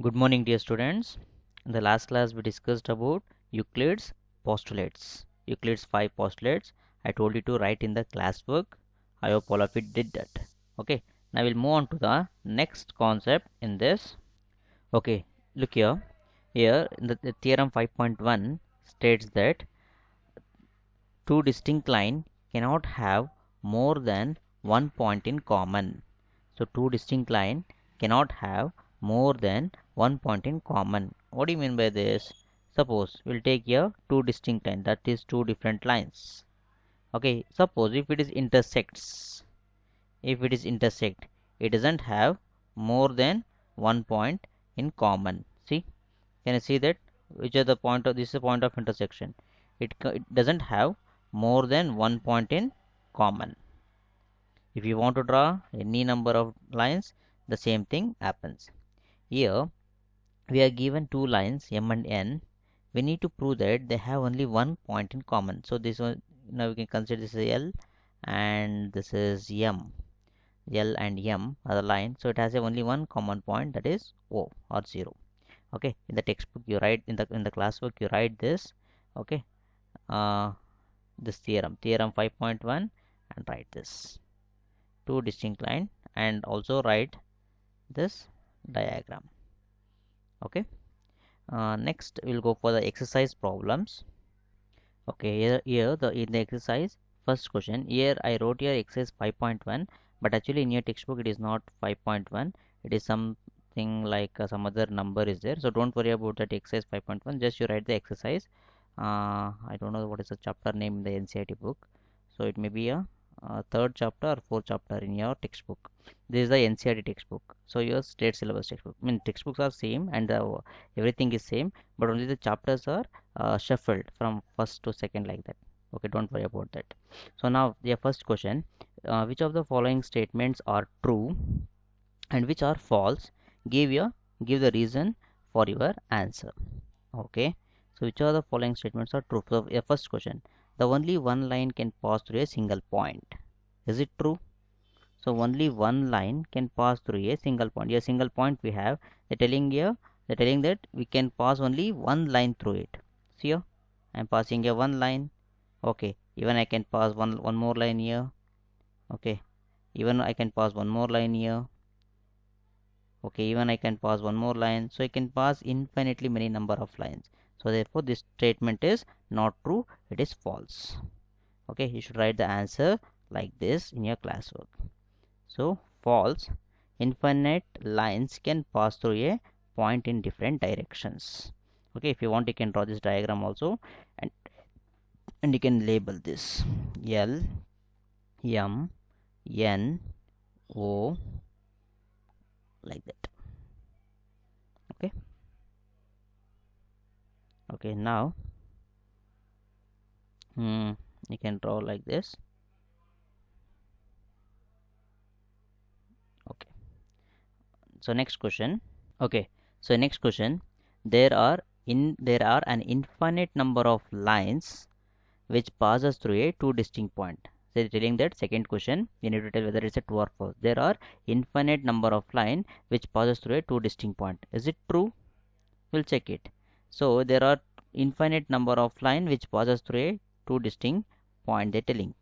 Good morning, dear students. In the last class, we discussed about Euclid's postulates. Euclid's 5 postulates. I told you to write in the classwork. I hope all of you did that. Okay. Now we'll move on to the next concept in this. Okay. Look here. Here, in the theorem 5.1 states that two distinct lines cannot have more than one point in common. So two distinct lines cannot have more than one point in common. What do you mean by this? Suppose we'll take here two distinct lines, that is two different lines. Okay, suppose if it is intersect, it doesn't have more than one point in common. See, can you see that? Which are the point of this is the point of intersection. It doesn't have more than one point in common. If you want to draw any number of lines, the same thing happens. Here we are given two lines m and n. We need to prove that they have only one point in common. So this one, now we can consider this is L and this is M. L and M are the line, so it has only one common point, that is O or 0. Okay, in the textbook you write, in the classwork you write this. Okay, this theorem 5.1, and write this two distinct line, and also write this diagram. Okay, next we'll go for the exercise problems. Okay, here in the exercise first question, here I wrote here exercise 5.1, but actually in your textbook it is not 5.1, it is something like some other number is there. So don't worry about that exercise 5.1, just you write the exercise. I don't know what is the chapter name in the NCERT book, so it may be a third chapter or fourth chapter in your textbook. This is the NCERT textbook, so your state syllabus textbook. I mean, textbooks are same and everything is same, but only the chapters are shuffled from first to second, like that. Okay, don't worry about that. So now the first question, which of the following statements are true and which are false? Give the reason for your answer. Okay, so which of the following statements are true? So first question, the only one line can pass through a single point. Is it true? So only one line can pass through a single point. A single point we have, they're telling here, they're telling that we can pass only one line through it. See here, I'm passing a one line. Okay, even I can pass one more line here. Okay, even I can pass one more line here. Okay, even I can pass one more line. So I can pass infinitely many number of lines. So therefore this statement is not true, it is false. Okay, you should write the answer like this in your classwork. So false, infinite lines can pass through a point in different directions. Okay, if you want you can draw this diagram also, and you can label this L M N O, like that. Okay, okay, now you can draw like this. Okay, so next question. Okay, so next question, there are an infinite number of lines which passes through a two distinct point. So telling that second question, you need to tell whether it's a true or false. There are infinite number of line which passes through a two distinct point. Is it true? We'll check it. So there are infinite number of line which passes through a two distinct point. They're telling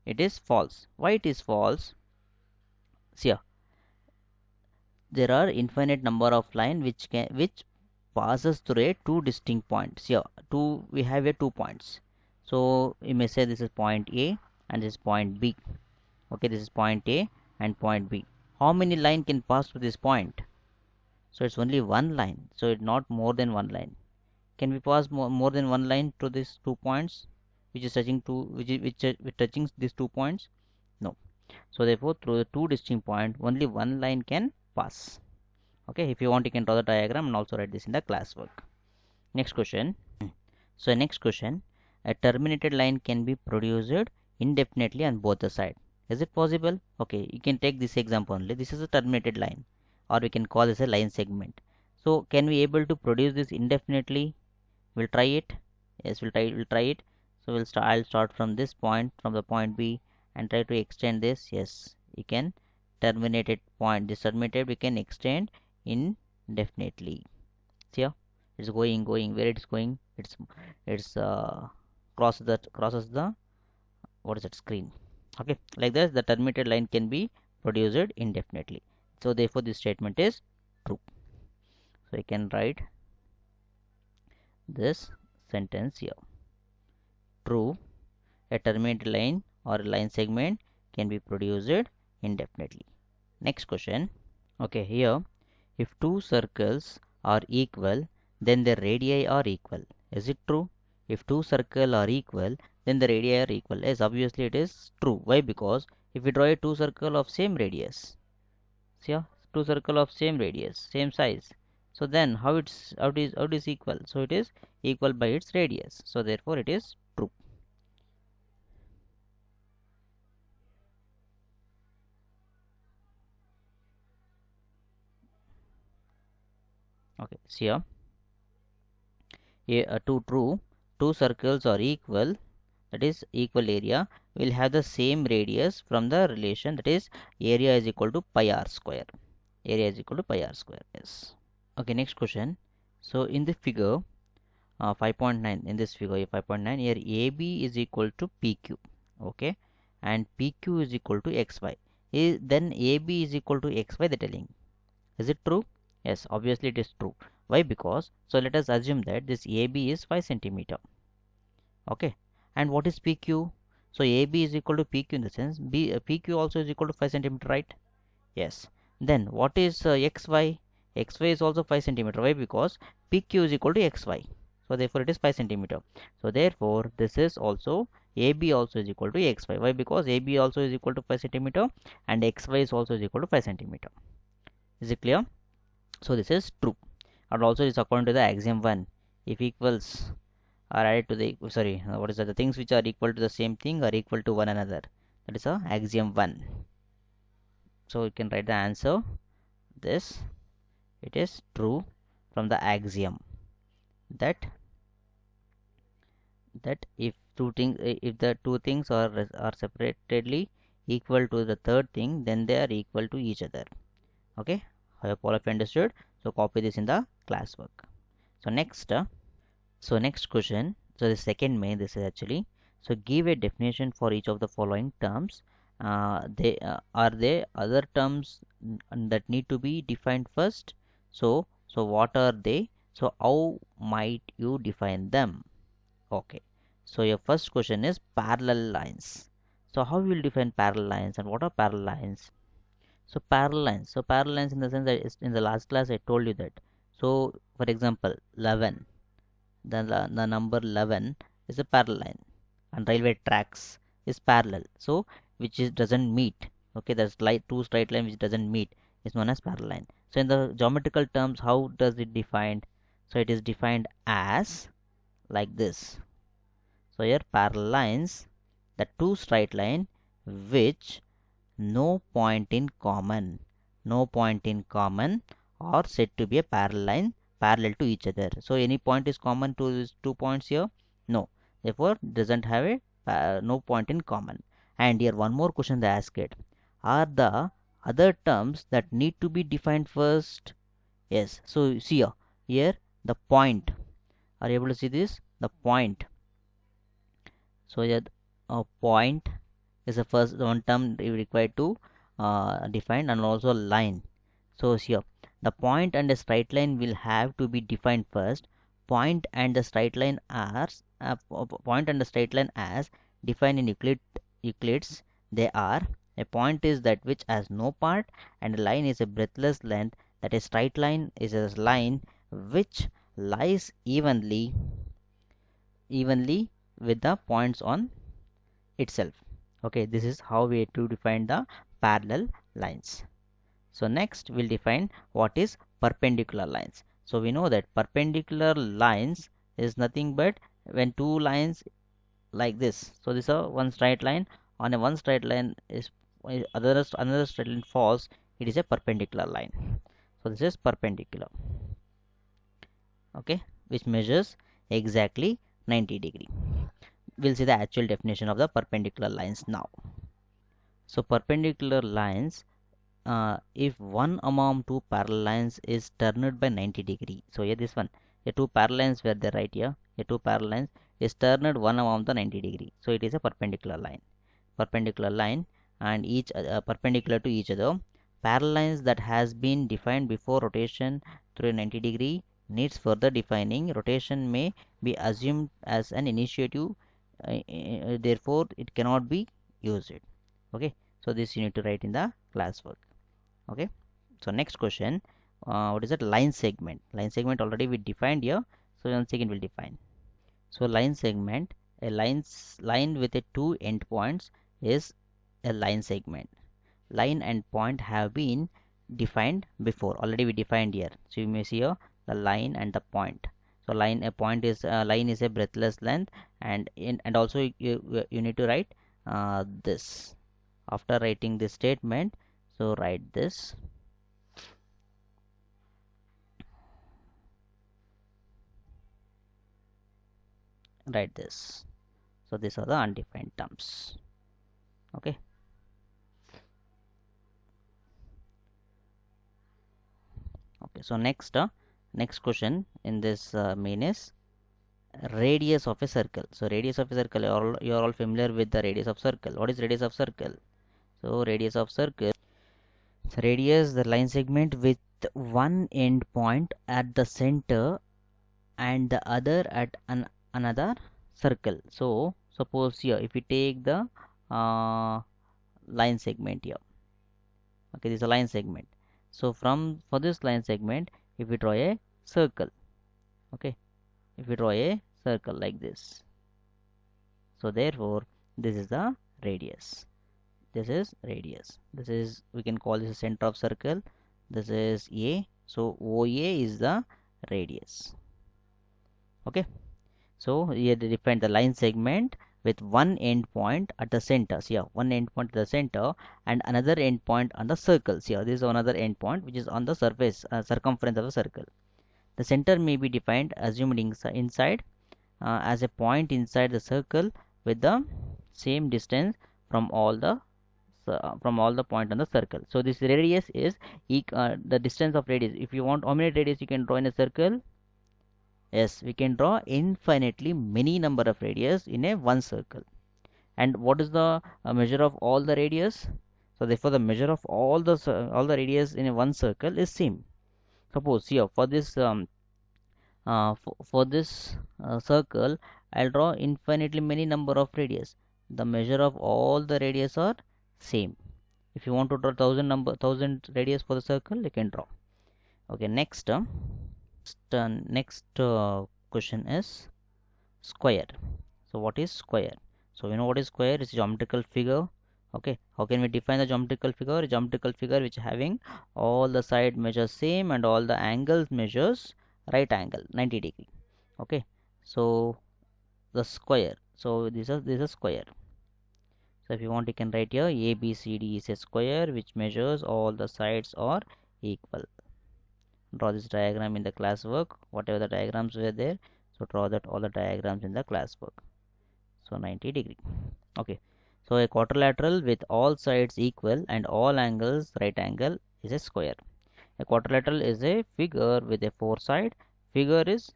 it is false. Why it is false? See here, there are infinite number of line which passes through a two distinct points. Here two, we have a 2 points. So you may say this is point A and this is point B. Okay, this is point A and point B. How many line can pass through this point? So it's only one line, so it's not more than one line. Can we pass more than one line to these 2 points which is touching two, which touching these 2 points? No. So therefore through the two distinct point only one line can pass. Okay, if you want you can draw the diagram and also write this in the classwork. Next question. So next question, a terminated line can be produced indefinitely on both the side. Is it possible? Okay, you can take this example only. This is a terminated line, or we can call this a line segment. So can we able to produce this indefinitely? We'll try it. Yes, we'll try it. So I'll start from this point, from the point B, and try to extend this. Yes, you can terminated point. This terminated we can extend in indefinitely. See here, it's going where it's going, it's crosses the what is that screen. Okay, like this the terminated line can be produced indefinitely. So therefore this statement is true. So I can write this sentence here: true, a terminated line or a line segment can be produced indefinitely. Next question. Okay, here, if two circles are equal, then the radii are equal. Is it true? If two circles are equal, then the radii are equal. Yes, obviously it is true. Why? Because if we draw a two circle of same radius, see here, two circle of same radius, same size. So then how it is equal? So it is equal by its radius. So therefore it is true. Okay, see here, two true, two circles are equal, that is equal area, will have the same radius from the relation, that is area is equal to pi r square. Area is equal to pi r square. Yes. Okay, next question. So in the figure 5.9, in this figure 5.9, here AB is equal to PQ. Okay, and PQ is equal to XY. Then AB is equal to XY, the telling. Is it true? Yes, obviously it is true. Why? Because, so let us assume that this AB is 5 centimeter. Okay, and what is PQ? So AB is equal to PQ in the sense PQ also is equal to 5 centimeter, right? Yes. Then what is XY? XY is also 5 centimeter. Why? Because PQ is equal to XY. So therefore it is 5 centimeter. So therefore this is also AB also is equal to XY. Why? Because AB also is equal to 5 centimeter and XY is also is equal to 5 centimeter. Is it clear? So this is true. And also is according to the axiom 1. If equals are added to the, sorry, what is that, the things which are equal to the same thing are equal to one another, that is a axiom 1. So you can write the answer this, it is true from the axiom that if if the two things are separately equal to the third thing, then they are equal to each other. Okay, I hope all of you understood. So copy this in the classwork. So next question. So the second main, this is actually, so give a definition for each of the following terms. They are there other terms that need to be defined first. So what are they? So how might you define them? Okay, so your first question is parallel lines. So how you will define parallel lines and what are parallel lines? So parallel lines in the sense that in the last class I told you that. So for example 11, the number 11 is a parallel line, and railway tracks is parallel, so which is doesn't meet. Okay, there's like two straight line which doesn't meet is known as parallel line. So in the geometrical terms, how does it defined? So it is defined as like this. So here parallel lines, the two straight line which no point in common, no point in common are said to be a parallel line parallel to each other. So any point is common to these 2 points here? No. Therefore doesn't have a no point in common. And here one more question they ask it. Are the other terms that need to be defined first? Yes. So see here the point. Are you able to see this? The point. So here a point is the first one term required to define, and also line. So here the point and the straight line will have to be defined first. Point and the straight line as point and the straight line as defined in Euclid's, they are: a point is that which has no part, and a line is a breadthless length, that a straight line is a line which lies evenly with the points on itself. Okay, this is how we have to define the parallel lines. So next we'll define what is perpendicular lines. So we know that perpendicular lines is nothing but when two lines like this. So this is one straight line, on a one straight line is another straight line falls, it is a perpendicular line. So this is perpendicular. Okay, which measures exactly 90 degree. We'll see the actual definition of the perpendicular lines now. So perpendicular lines if one among two parallel lines is turned by 90 degree. So here this one, the two parallel lines were there right here. The two parallel lines is turned one among the 90 degree. So it is a perpendicular line. Perpendicular line, and each perpendicular to each other. Parallel lines that has been defined before rotation through 90 degree needs further defining. Rotation may be assumed as an initiative, therefore it cannot be used. Okay, so this you need to write in the classwork. Okay, so next question, what is that? Line segment. Line segment already we defined here, so once again we'll define. So line segment, a line with a two endpoints is a line segment. Line and point have been defined before, already we defined here. So you may see here the line and the point. So line, a point is line is a breathless length, and also you need to write this. After writing this statement, so write this. Write this. So these are the undefined terms. Okay. Okay, so next question in this main is radius of a circle. So radius of a circle, you are all familiar with the radius of circle. What is radius of circle? So radius of circle, so radius, the line segment with one end point at the center and the other at another circle. So suppose here if we take the line segment here. Okay, this is a line segment. So for this line segment, if we draw a circle, okay, if we draw a circle like this, so therefore this is the radius. This is radius. This is, we can call this a center of circle. This is A. So OA is the radius. Okay. So here they define the line segment with one end point at the center. So here one end point at the center and another end point on the circle. So here this is another end point which is on the surface circumference of a circle. The center may be defined assumed inside as a point inside the circle with the same distance from all the point on the circle. So this radius is the distance of radius. If you want how many radius you can draw in a circle? Yes, we can draw infinitely many number of radius in a one circle. And what is the measure of all the radius? So therefore the measure of all the radius in a one circle is same. Suppose here for this circle, I'll draw infinitely many number of radius. The measure of all the radius are same. If you want to draw 1000 radius for the circle, you can draw. Okay, next question is square. So what is square? So we know what is square. It's a geometrical figure. Okay, how can we define the geometrical figure? A geometrical figure which having all the side measures same and all the angles measures right angle 90 degree. Okay, so the square, so this is a square. So if you want, you can write here ABCD is a square which measures all the sides are equal. Draw this diagram in the classwork, whatever the diagrams were there, so draw that all the diagrams in the classwork. So 90 degree. Okay, so a quadrilateral with all sides equal and all angles right angle is a square. A quadrilateral is a figure with a four side. Figure is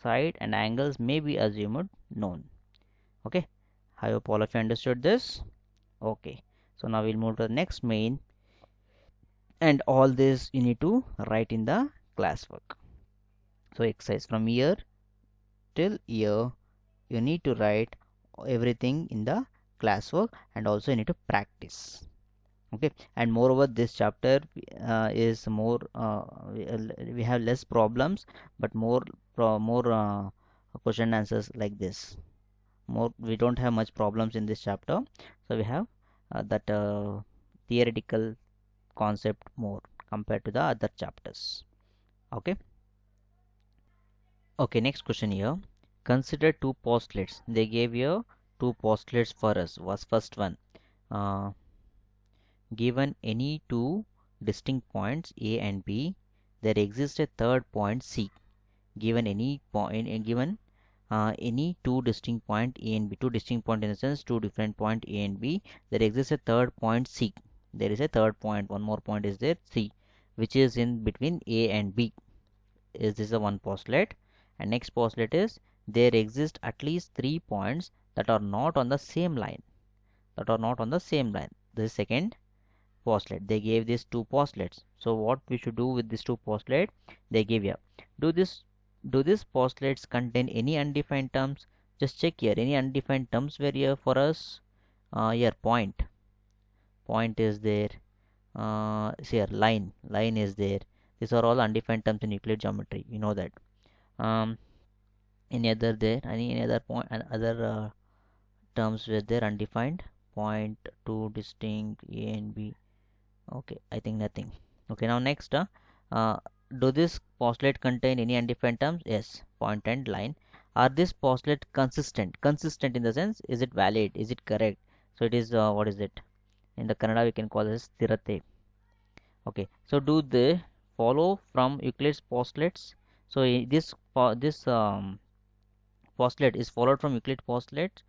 side and angles may be assumed known. Okay, I hope all of you understood this. Okay, so now we'll move to the next main, and all this you need to write in the classwork. So exercise from year till year, you need to write everything in the classwork, and also you need to practice. Okay, and moreover this chapter is more we have less problems, but more question answers like this. More, we don't have much problems in this chapter, so we have that theoretical concept more compared to the other chapters. Okay. Okay, next question here. Consider two postulates. They gave here two postulates for us. Was first one, given any two distinct points A and B, there exists a third point C. Given any point, given any two distinct point A and B, two distinct point in the sense two different point A and B, there exists a third point C. there is a third point, one more point is there, C, which is in between A and B. Is this a one postulate? And next postulate is there exist at least 3 points that are not on the same line. This is second postulate. They gave these two postulates. So what we should do with these two postulates? They give here. Do these postulates contain any undefined terms? Just check here. Any undefined terms were here for us? Here point is there. See here line is there. These are all undefined terms in Euclid geometry. You know that. Um, any other there? Any other point? Other terms were there undefined? Point, two distinct, A and B. Okay, I think nothing. Okay, now next, uh, do this postulate contain any undefined terms? Yes, point and line. Are this postulate consistent? Consistent in the sense, is it valid? Is it correct? So it is, what is it? In the Kannada we can call this sthirate. Okay, so do they follow from Euclid's postulates? So this postulate is followed from Euclid postulate.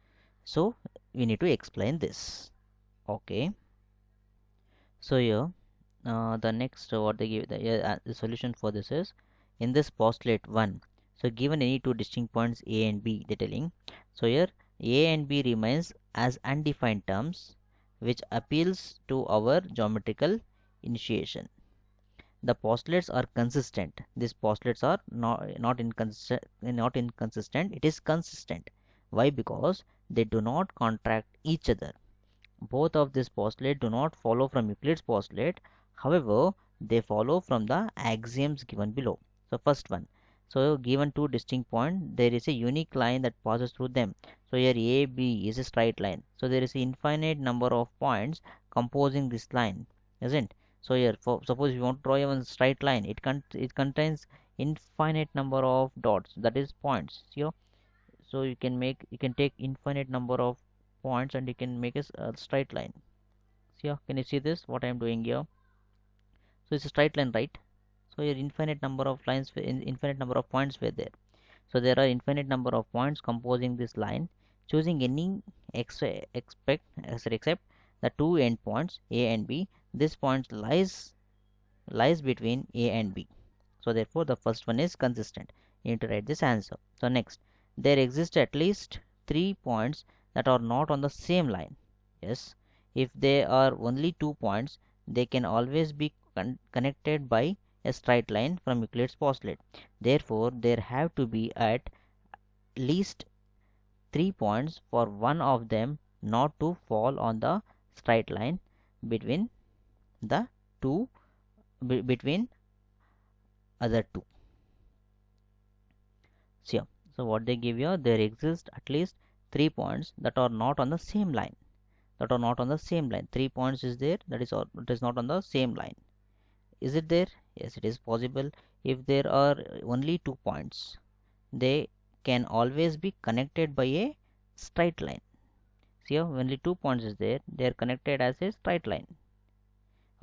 So we need to explain this. Okay, so here the next what they give the solution for this is in this postulate 1. So given any two distinct points A and B, they telling, so here A and B remains as undefined terms, which appeals to our geometrical initiation. The postulates are consistent. These postulates are not inconsistent, it is consistent. Why? Because they do not contract each other. Both of these postulates do not follow from Euclid's postulate. However, they follow from the axioms given below. So first one. So given two distinct points, there is a unique line that passes through them. So here AB is a straight line. So there is an infinite number of points composing this line, isn't? So here, for suppose you want to draw a straight line, it contains infinite number of dots, that is points. See here? So you can take infinite number of points and you can make a straight line. See here, can you see this what I am doing here? So it's a straight line, right? So here infinite number of lines, infinite number of points were there. So there are infinite number of points composing this line. Choosing any except the two endpoints A and B, this point lies between A and B. So therefore the first one is consistent. You need to write this answer. So next, there exist at least 3 points that are not on the same line. Yes, if there are only 2 points, they can always be connected by a straight line from Euclid's postulate. Therefore there have to be at least 3 points for one of them not to fall on the straight line between the two between other two. So what they give you, there exist at least 3 points that are not on the same line. 3 points is there, that is it is not on the same line. Is it there? Yes, it is possible. If there are only 2 points, they can always be connected by a straight line. See here, only 2 points is there, they are connected as a straight line.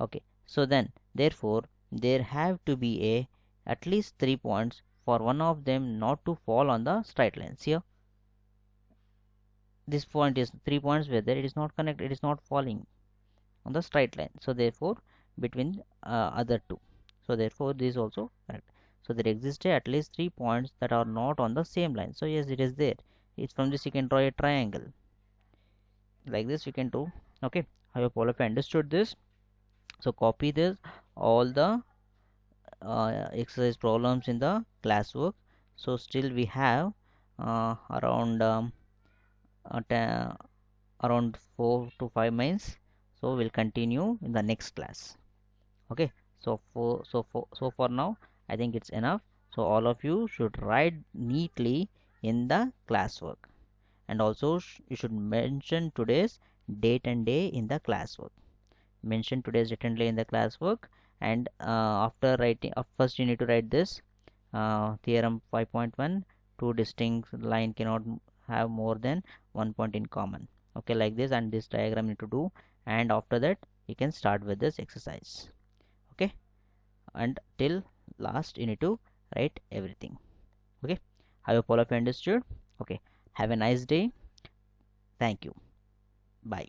Okay, so then therefore there have to be a at least 3 points for one of them not to fall on the straight line. See here, this point is 3 points where there it is not connected, it is not falling on the straight line. So therefore between other two. So therefore this is also correct. So there exist at least 3 points that are not on the same line. So yes, it is there. It's from this you can draw a triangle like this you can do. Okay, I hope all of you understood this. So copy this all the exercise problems in the classwork. So still we have around around 4 to 5 minutes. So we'll continue in the next class. Okay, so for now I think it's enough. So all of you should write neatly in the classwork, and also you should mention today's date and day in the classwork. Mention today's date and day in the classwork, and after writing, first you need to write this theorem 5.1, two distinct line cannot have more than one point in common. Okay, like this, and this diagram you need to do, and after that you can start with this exercise. Okay, and till last you need to write everything. Okay, I hope all of you understood. Okay, have a nice day. Thank you. Bye.